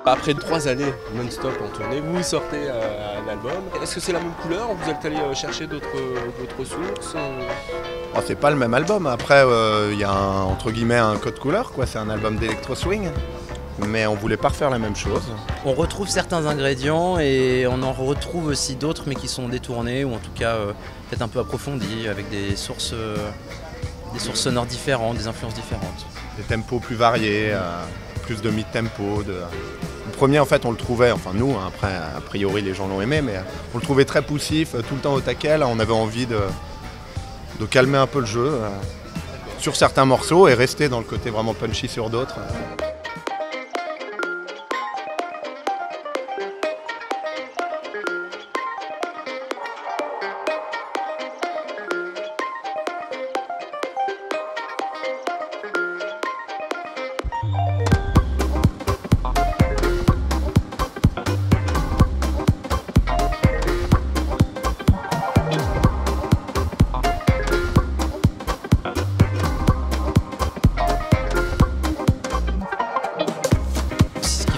Après 3 années non-stop en tournée, vous sortez un album. Est-ce que c'est la même couleur? Vous êtes allé chercher d'autres sources? Oh, c'est pas le même album. Après, il y a entre guillemets un code couleur, quoi. C'est un album d'électro swing. Mais on voulait pas refaire la même chose. On retrouve certains ingrédients et on en retrouve aussi d'autres, mais qui sont détournés ou en tout cas peut-être un peu approfondis, avec des sources sonores différentes, des influences différentes. Des tempos plus variés, plus de mid-tempo. Le premier, en fait, on le trouvait, enfin nous, hein, après, a priori, les gens l'ont aimé, mais on le trouvait très poussif, tout le temps au taquet. Là, on avait envie de calmer un peu le jeu sur certains morceaux et rester dans le côté vraiment punchy sur d'autres.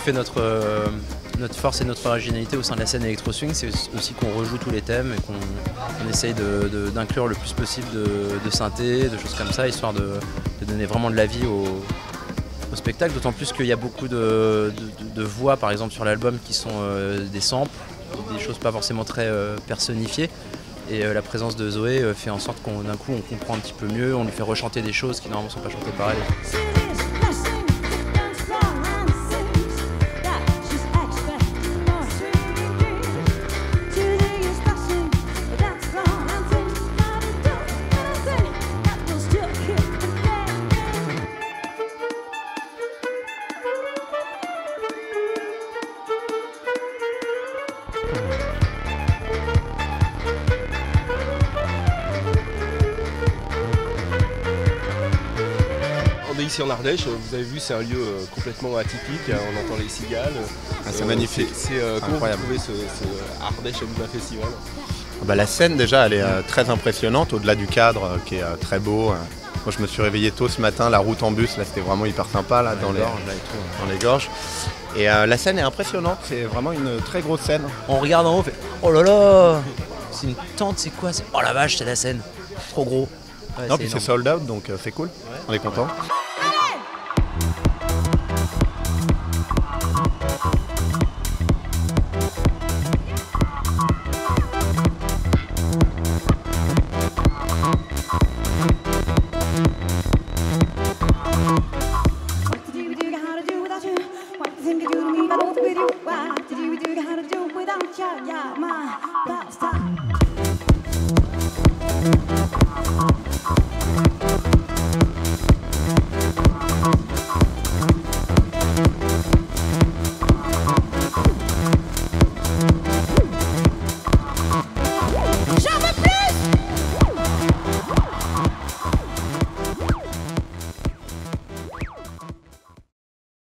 Fait notre force et notre originalité au sein de la scène électro swing, c'est aussi qu'on rejoue tous les thèmes et qu'on essaye d'inclure le plus possible de synthé, de choses comme ça, histoire de donner vraiment de la vie au spectacle, d'autant plus qu'il y a beaucoup de voix par exemple sur l'album qui sont des samples, des choses pas forcément très personnifiées, et la présence de Zoé fait en sorte qu'on d'un coup on comprend un petit peu mieux, on lui fait rechanter des choses qui normalement ne sont pas chantées par elle. On est ici en Ardèche, vous avez vu, c'est un lieu complètement atypique, on entend les cigales. C'est magnifique, c'est incroyable. Comment vous trouvez ce Ardèche Alumna Festival? La scène déjà, elle est très impressionnante, au-delà du cadre qui est très beau. Moi je me suis réveillé tôt ce matin, la route en bus, là c'était vraiment hyper sympa là, dans les gorges. Et la scène est impressionnante, c'est vraiment une très grosse scène. On regarde en haut, on fait oh là là, c'est une tente, c'est quoi? Oh la vache, c'est la scène, trop gros. Ouais, non, puis c'est sold out, donc c'est cool, ouais. On est content. What did you do? How to do without you? Yeah, my stop.